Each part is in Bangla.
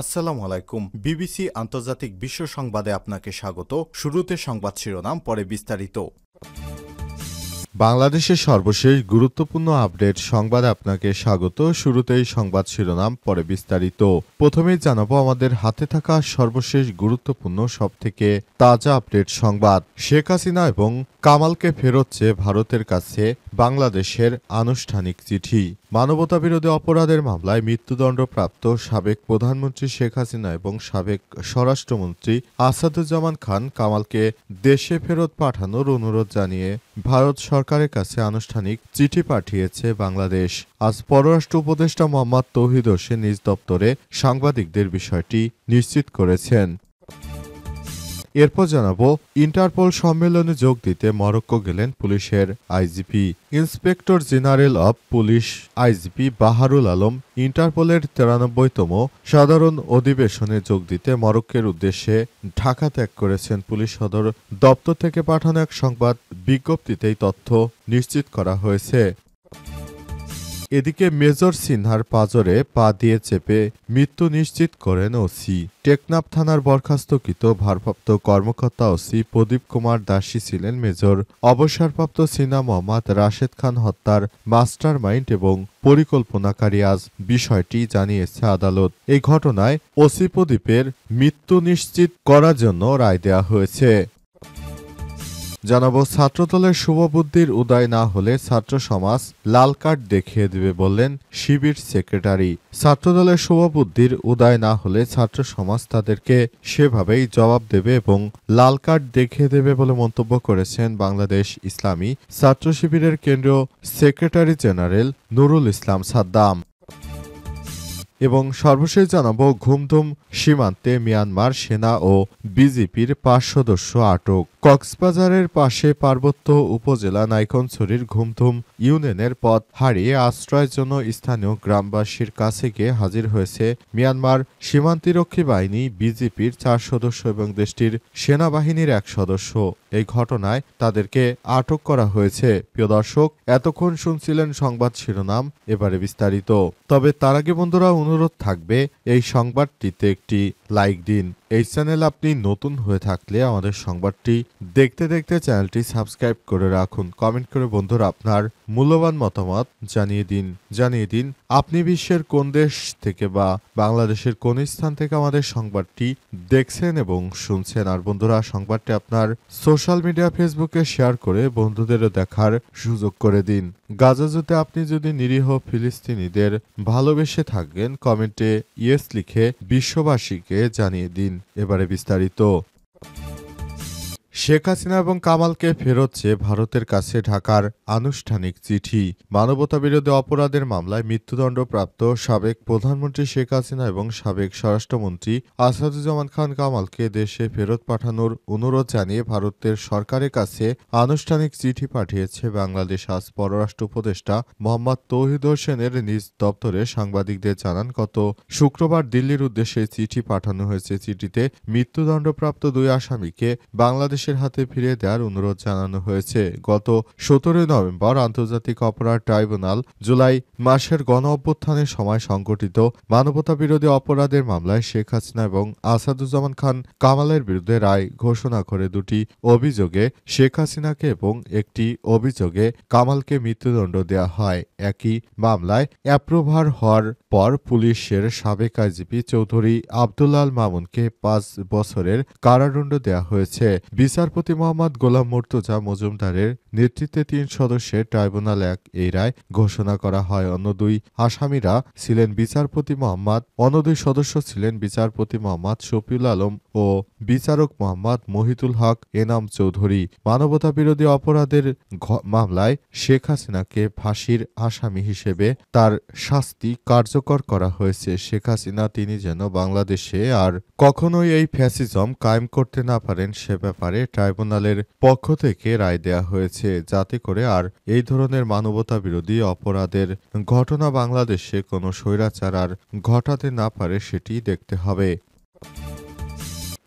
আসসালামু আলাইকুম। বিবিসি আন্তর্জাতিক বিশ্ব সংবাদে আপনাকে স্বাগত। শুরুতে সংবাদ শিরোনাম, পরে বিস্তারিত। বাংলাদেশের সর্বশেষ গুরুত্বপূর্ণ আপডেট সংবাদে আপনাকে স্বাগত। শুরুতেই সংবাদ শিরোনাম, পরে বিস্তারিত। প্রথমেই জানাবো আমাদের হাতে থাকা সর্বশেষ গুরুত্বপূর্ণ সবথেকে তাজা আপডেট সংবাদ। শেখ হাসিনা এবং কামালকে ফেরত চেয়ে ভারতের কাছে বাংলাদেশের আনুষ্ঠানিক চিঠি। মানবতাবিরোধী অপরাধের মামলায় মৃত্যুদণ্ডপ্রাপ্ত সাবেক প্রধানমন্ত্রী শেখ হাসিনা এবং সাবেক স্বরাষ্ট্রমন্ত্রী আসাদুজ্জামান খান কামালকে দেশে ফেরত পাঠানোর অনুরোধ জানিয়ে ভারত সরকারের কাছে আনুষ্ঠানিক চিঠি পাঠিয়েছে বাংলাদেশ। আজ পররাষ্ট্র উপদেষ্টা মোহাম্মদ তৌহিদ হোসেন নিজ দপ্তরে সাংবাদিকদের বিষয়টি নিশ্চিত করেছেন। এরপর জানাবো, ইন্টারপোল সম্মেলনে যোগ দিতে মরক্কো গেলেন পুলিশের IGP. Inspector general of police IGP Baharul Alam ইন্টারপোলের 93তম সাধারণ অধিবেশনে যোগ দিতে মরক্কোর উদ্দেশ্যে ঢাকা ত্যাগ করেছেন। পুলিশ সদর দপ্তর থেকে পাঠানো এক সংবাদ বিজ্ঞপ্তিতেই তথ্য নিশ্চিত করা হয়েছে। এদিকে মেজর সিনহার পাঁজরে পা দিয়ে চেপে মৃত্যু নিশ্চিত করেন ওসি। টেকনাফ থানার বরখাস্তকৃত ভারপ্রাপ্ত কর্মকর্তা ওসি প্রদীপ কুমার দাসী ছিলেন মেজর। অবসরপ্রাপ্ত সিনহা মোহাম্মদ রাশেদ খান হত্যার মাস্টার মাইন্ড এবং পরিকল্পনাকারী আজ বিষয়টি জানিয়েছে আদালত। এই ঘটনায় ওসি প্রদীপের মৃত্যু নিশ্চিত করার জন্য রায় দেওয়া হয়েছে। জানাবো, ছাত্রদলের শুভবুদ্ধির উদয় না হলে ছাত্র সমাজ লাল কার্ড দেখিয়ে দেবে বললেন শিবির সেক্রেটারি। ছাত্রদলের শুভবুদ্ধির উদয় না হলে ছাত্র সমাজ তাদেরকে সেভাবেই জবাব দেবে এবং লাল কার্ড দেখিয়ে দেবে বলে মন্তব্য করেছেন বাংলাদেশ ইসলামী ছাত্র শিবিরের কেন্দ্রীয় সেক্রেটারি জেনারেল নুরুল ইসলাম সাদ্দাম। এবং সর্বশেষ জানাবো, ঘুমধুম সীমান্তে মিয়ানমার সেনা ও বিজিপির ৫ সদস্য আটক। কক্সবাজারের পাশে পার্বত্য উপজেলা নাইক্ষ্যংছড়ির ঘুমধুম ইউনিয়নের পথ হারিয়ে আশ্রয়ের জন্য স্থানীয় গ্রামবাসীর কাছে গিয়ে হাজির হয়েছে মিয়ানমার সীমান্তিরক্ষী বাহিনী, বিজিপির ৪ সদস্য এবং দেশটির সেনাবাহিনীর ১ সদস্য। এই ঘটনায় তাদেরকে আটক করা হয়েছে। প্রিয় দর্শক, এতক্ষণ শুনছিলেন সংবাদ শিরোনাম, এবারে বিস্তারিত। তবে তার আগে বন্ধুরা, অনুরোধ থাকবে এই সংবাদটিতে একটি লাইক দিন। এই চ্যানেল আপনি নতুন হয়ে থাকলে আমাদের সংবাদটি দেখতে দেখতে চ্যানেলটি সাবস্ক্রাইব করে রাখুন। কমেন্ট করে বন্ধুরা আপনার মূল্যবান মতামত জানিয়ে দিন আপনি বিশ্বের কোন দেশ থেকে বা বাংলাদেশের কোন স্থান থেকে আমাদের সংবাদটি দেখছেন এবং শুনছেন। আর বন্ধুরা, সংবাদটি আপনার সোশ্যাল মিডিয়া ফেসবুকে শেয়ার করে বন্ধুদেরও দেখার সুযোগ করে দিন। গাজা যুদ্ধে আপনি যদি নিরীহ ফিলিস্তিনিদের ভালোবেসে থাকেন, কমেন্টে ইয়েস লিখে বিশ্ববাসীকে জানিয়ে দিন। এবারে বিস্তারিত। শেখ হাসিনা এবং কামালকে ফেরত চেয়ে ভারতের কাছে ঢাকার আনুষ্ঠানিক চিঠি। মানবতাবিরোধী অপরাধের মামলায় মৃত্যুদণ্ডপ্রাপ্ত সাবেক প্রধানমন্ত্রী শেখ হাসিনা এবং সাবেক স্বরাষ্ট্রমন্ত্রী আসাদুজ্জামান খান কামালকে দেশে ফেরত পাঠানোর অনুরোধ জানিয়ে ভারতের সরকারের কাছে আনুষ্ঠানিক চিঠি পাঠিয়েছে বাংলাদেশ। আজ পররাষ্ট্র উপদেষ্টা মোহাম্মদ তৌহিদ হোসেনের নিজ দপ্তরে সাংবাদিকদের জানান, গত শুক্রবার দিল্লির উদ্দেশ্যে চিঠি পাঠানো হয়েছে। চিঠিতে মৃত্যুদণ্ডপ্রাপ্ত ২ আসামিকে বাংলাদেশ হাতে ফিরিয়ে দেওয়ার অনুরোধ জানানো হয়েছে। গত ১৭ নভেম্বর আন্তর্জাতিক অপরাধ ট্রাইব্যুনাল জুলাই মাসের গণ অভ্যুত্থানের সময় সংঘটিত মানবতাবিরোধী অপরাধের মামলায় শেখ হাসিনা এবং আসাদুজ্জামান খান কামালের বিরুদ্ধে রায় ঘোষণা করে ২টি অভিযোগে শেখ হাসিনাকে এবং একটি অভিযোগে কামালকে মৃত্যুদণ্ড দেওয়া হয়। একই মামলায় অ্যাপ্রুভার হওয়ার পর পুলিশের সাবেক আইজিপি চৌধুরী আব্দুল আল মামুনকে ৫ বছরের কারাদণ্ড দেওয়া হয়েছে। বিচারপতি মোহাম্মদ গোলাম মুর্তজা মজুমদারের নেতৃত্বে ৩ সদস্যের ট্রাইব্যুনাল এই রায় ঘোষণা করা হয়। অন্য ২ আসামিরা ছিলেন অন্য ২ সদস্য ছিলেন বিচারপতি মোহাম্মদ শফিউল আলম ও বিচারক মোহাম্মদ মহিতুল হক এনাম চৌধুরী। মানবতাবিরোধী অপরাধের মামলায় শেখ হাসিনাকে ফাঁসির আসামি হিসেবে তার শাস্তি কার্যকর করা হয়েছে। শেখ হাসিনা তিনি যেন বাংলাদেশে আর কখনোই এই ফ্যাসিজম কায়েম করতে না পারেন সে ব্যাপারে ট্রাইব্যুনালের পক্ষ থেকে রায় দেয়া হয়েছে, যাতে করে আর এই ধরনের মানবতাবিরোধী অপরাধের ঘটনা বাংলাদেশে কোনো স্বৈরাচার আর ঘটাতে না পারে সেটি দেখতে হবে।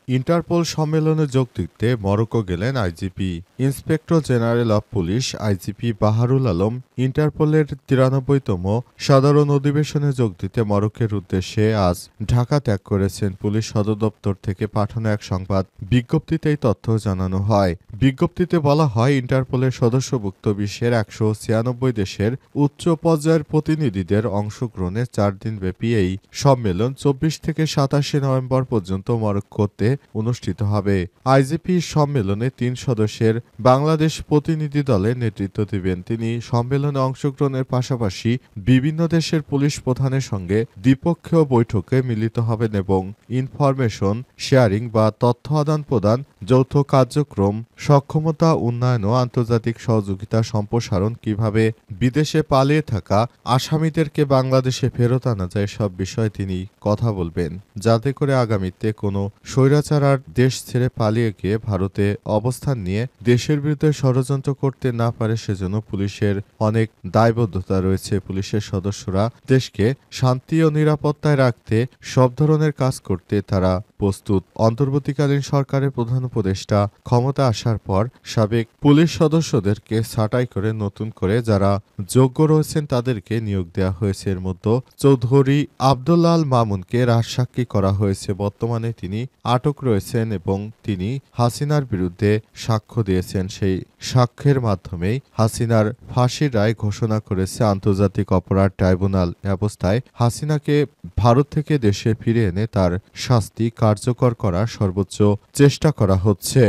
ইন্টারপোল সম্মেলনে যোগ দিতে মরক্কো গেলেন IGP. Inspector general of police IGP Baharul Alam ইন্টারপোলের 93তম সাধারণ অধিবেশনে যোগ দিতে মরক্কোর উদ্দেশ্যে আজ ঢাকা ত্যাগ করেছেন। পুলিশ সদর দপ্তর থেকে পাঠানো এক সংবাদ বিজ্ঞপ্তিতে এই তথ্য জানানো হয়। বিজ্ঞপ্তিতে বলা হয়, ইন্টারপোলের সদস্যভুক্ত বিশ্বের 196 দেশের উচ্চ পর্যায়ের প্রতিনিধিদের অংশগ্রহণে 4 দিনব্যাপী এই সম্মেলন 24 থেকে 27 নভেম্বর পর্যন্ত মরক্কোতে অনুষ্ঠিত হবে। আইজিপি সম্মেলনে 3 সদস্যের বাংলাদেশ প্রতিনিধি দলের নেতৃত্ব দিবেন। তিনি সম্মেলনে অংশগ্রহণের পাশাপাশি বিভিন্ন দেশের পুলিশ প্রধানের সঙ্গে দ্বিপক্ষীয় বৈঠকে মিলিত হবেন এবং ইনফরমেশন শেয়ারিং বা তথ্য আদান প্রদান, যৌথ কার্যক্রম, সক্ষমতা উন্নয়ন ও আন্তর্জাতিক সহযোগিতা সম্প্রসারণ, কিভাবে বিদেশে পালিয়ে থাকা আসামিদেরকে বাংলাদেশে ফেরত আনা যায়, সব বিষয়ে তিনি কথা বলবেন, যাতে করে আগামীতে কোনো স্বৈরাচার আর দেশ ছেড়ে পালিয়ে গিয়ে ভারতে অবস্থান নিয়ে দেশের বিরুদ্ধে ষড়যন্ত্র করতে না পারে। সেজন্য পুলিশের অনেক দায়বদ্ধতা রয়েছে। পুলিশের সদস্যরা দেশকে শান্তি ও নিরাপত্তায় রাখতে সব ধরনের কাজ করতে তারা প্রস্তুত। অন্তর্বর্তীকালীন সরকারের প্রধান উপদেষ্টা ক্ষমতা আসার পর সাবেক পুলিশ সদস্যদেরকে ছাঁটাই করে নতুন করে যারা যোগ্য রয়েছেন তাদেরকে নিয়োগ দেওয়া হয়েছে। এর মধ্যে চৌধুরী আব্দুল্লাহ আল মামুনকে রাজসাক্ষী করা হয়েছে। বর্তমানে তিনি আটক রয়েছেন এবং তিনি হাসিনার বিরুদ্ধে সাক্ষ্য দিয়েছেন। সেই সাক্ষ্যের মাধ্যমেই হাসিনার ফাঁসির রায় ঘোষণা করেছে আন্তর্জাতিক অপরাধ ট্রাইব্যুনাল। এ অবস্থায় হাসিনাকে ভারত থেকে দেশে ফিরে এনে তার শাস্তি কার্যকর করার সর্বোচ্চ চেষ্টা করা হচ্ছে।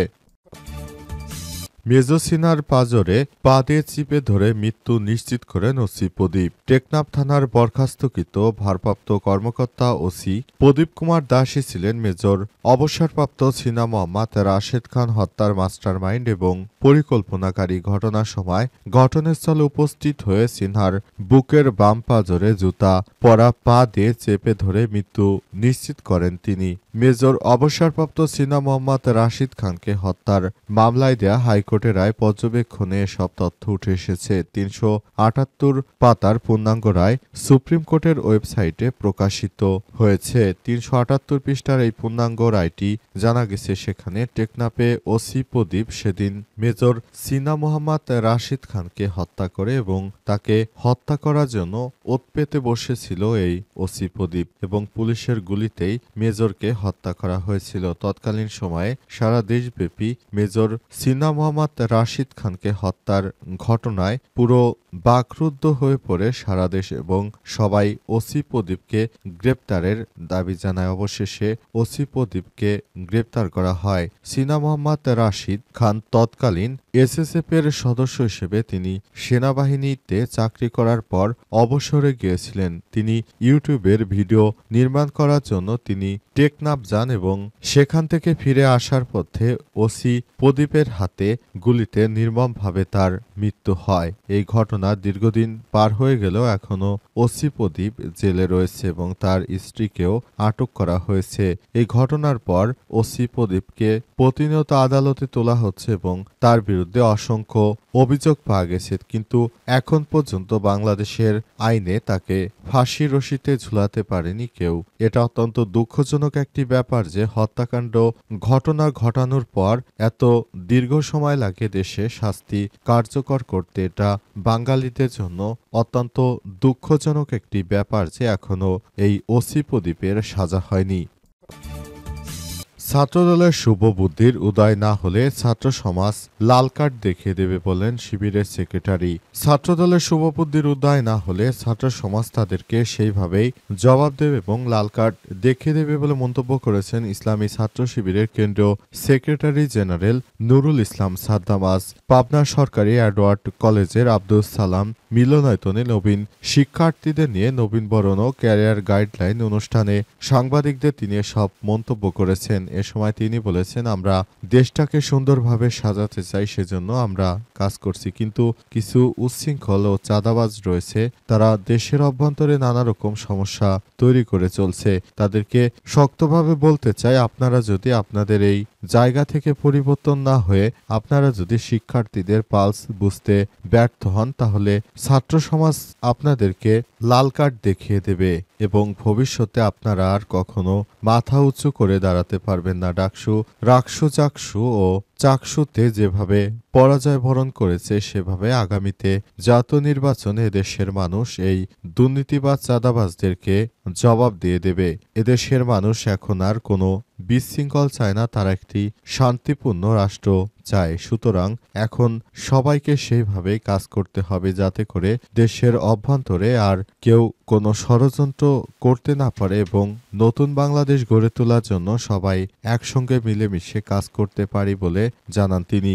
মেজোসিনার পাঁজরে পা দিয়ে চিপে ধরে মৃত্যু নিশ্চিত করেন ওসি প্রদীপ। টেকনাফ থানার বরখাস্তকৃত ভারপ্রাপ্ত কর্মকর্তা ওসি প্রদীপ কুমার দাসই ছিলেন মেজর অবসরপ্রাপ্ত সিনা মোহাম্মদ রাশেদ খান হত্যার মাস্টারমাইন্ড এবং পরিকল্পনাকারী। ঘটনার সময় ঘটনাস্থলে উপস্থিত হয়ে সিনহার বুকের বাম পাঁজরে জুতা পরা পা দিয়ে চেপে ধরে মৃত্যু নিশ্চিত করেন তিনি। মেজর অবসরপ্রাপ্ত সিনা মোহাম্মদ রাশিদ খানকে হত্যার মামলায় দেয়া হাইকোর্টের রায় পর্যবেক্ষণে এসব তথ্য উঠে এসেছে। 378 পাতার পূর্ণাঙ্গ রায় সুপ্রিম কোর্টের ওয়েবসাইটে প্রকাশিত হয়েছে। 378 পৃষ্ঠার এই পূর্ণাঙ্গ রায়টি জানা গেছে সেখানে টেকনাফে ওসি প্রদীপ সেদিন মেজর সিনা মোহাম্মদ রাশিদ খানকে হত্যা করে এবং তাকে হত্যা করার জন্য ওত পেতে বসেছিল এই ওসি প্রদীপ এবং পুলিশের গুলিতেই মেজরকে হত্যা করা হয়েছিল। তৎকালীন সময়ে সারা দেশব্যাপী মেজর সিনা মোহাম্মদ রাশিদ খানকে হত্যার ঘটনায় পুরো বাকরুদ্ধ হয়ে পড়ে সারা দেশ এবং সবাই ওসি প্রদীপকে গ্রেপ্তারের দাবি জানায়। অবশেষে ওসি প্রদীপকে গ্রেপ্তার করা হয়। সিনা মোহাম্মদ রাশিদ খান তৎকালীন এসএসএফ এর সদস্য হিসেবে তিনি সেনাবাহিনীতে চাকরি করার পর অবসরে গিয়েছিলেন। তিনি ইউটিউবের ভিডিও নির্মাণ করার জন্য তিনি টেকনাফ যান এবং সেখান থেকে ফিরে আসার পথে ওসি প্রদীপের হাতে গুলিতে নির্মমভাবে তার মৃত্যু হয়। এই ঘটনা দীর্ঘদিন পার হয়ে গেলেও এখনও ওসি প্রদীপ জেলে রয়েছে এবং তার স্ত্রীকেও আটক করা হয়েছে। এই ঘটনার পর ওসি প্রদীপকে প্রতিনিয়ত আদালতে তোলা হচ্ছে এবং তার বিরুদ্ধে অসংখ্য অভিযোগ পাওয়া গেছে, কিন্তু এখন পর্যন্ত বাংলাদেশের আইনে তাকে ফাঁসির রশিতে ঝুলাতে পারেনি কেউ। এটা অত্যন্ত দুঃখজনক একটি ব্যাপার যে হত্যাকাণ্ড ঘটনা ঘটানোর পর এত দীর্ঘ সময় লাগে দেশে শাস্তি কার্যকর করতে। এটা বাঙালিদের জন্য অত্যন্ত দুঃখজনক একটি ব্যাপার যে এখনো এই ওসি প্রদীপের সাজা হয়নি। ছাত্রদলের শুভ বুদ্ধির উদয় না হলে ছাত্র সমাজ লাল কার্ড দেখিয়ে দেবে বলেন শিবিরের সেক্রেটারি। ছাত্রদলের শুভ বুদ্ধির উদয় না হলে ছাত্র সমাজ তাদেরকে সেইভাবেই জবাব দেবে এবং লাল কার্ড দেখিয়ে দেবে বলে মন্তব্য করেছেন ইসলামী ছাত্র শিবিরের কেন্দ্রীয় সেক্রেটারি জেনারেল নুরুল ইসলাম সাদ্দাম। আজ পাবনা সরকারি এডওয়ার্ড কলেজের আব্দুল সালাম মিলনায়তনে নবীন শিক্ষার্থীদের নিয়ে নবীনবরণ ও ক্যারিয়ার গাইডলাইন অনুষ্ঠানে সাংবাদিকদের তিনি সব মন্তব্য করেছেন। এ সময় তিনি বলেছেন, আমরা দেশটাকে সুন্দরভাবে সাজাতে চাই, সেজন্য আমরা কাজ করছি, কিন্তু কিছু উচ্ছৃঙ্খল ও চাঁদাবাজ রয়েছে, তারা দেশের অভ্যন্তরে নানা রকম সমস্যা তৈরি করে চলছে। তাদেরকে শক্তভাবে বলতে চাই, আপনারা যদি আপনাদের এই জায়গা থেকে পরিবর্তন না হয়ে আপনারা যদি শিক্ষার্থীদের পালস বুঝতে ব্যর্থ হন তাহলে ছাত্র সমাজ আপনাদেরকে লাল কার্ড দেখিয়ে দেবে এবং ভবিষ্যতে আপনারা আর কখনো মাথা উঁচু করে দাঁড়াতে পারবেন না। ডাকসু, রাকসু, চাকসু ও চাকসুতে যেভাবে পরাজয় বরণ করেছে সেভাবে আগামীতে জাতীয় নির্বাচনে এদেশের মানুষ এই দুর্নীতিবাজ চাঁদাবাজদেরকে জবাব দিয়ে দেবে। এদেশের মানুষ এখন আর কোনো বিশৃঙ্খল চায় না, তারা একটি শান্তিপূর্ণ রাষ্ট্র চায়। সুতরাং এখন সবাইকে সেইভাবেই কাজ করতে হবে যাতে করে দেশের অভ্যন্তরে আর কেউ কোনো ষড়যন্ত্র করতে না পারে এবং নতুন বাংলাদেশ গড়ে তোলার জন্য সবাই একসঙ্গে মিলেমিশে কাজ করতে পারি বলে জানান তিনি।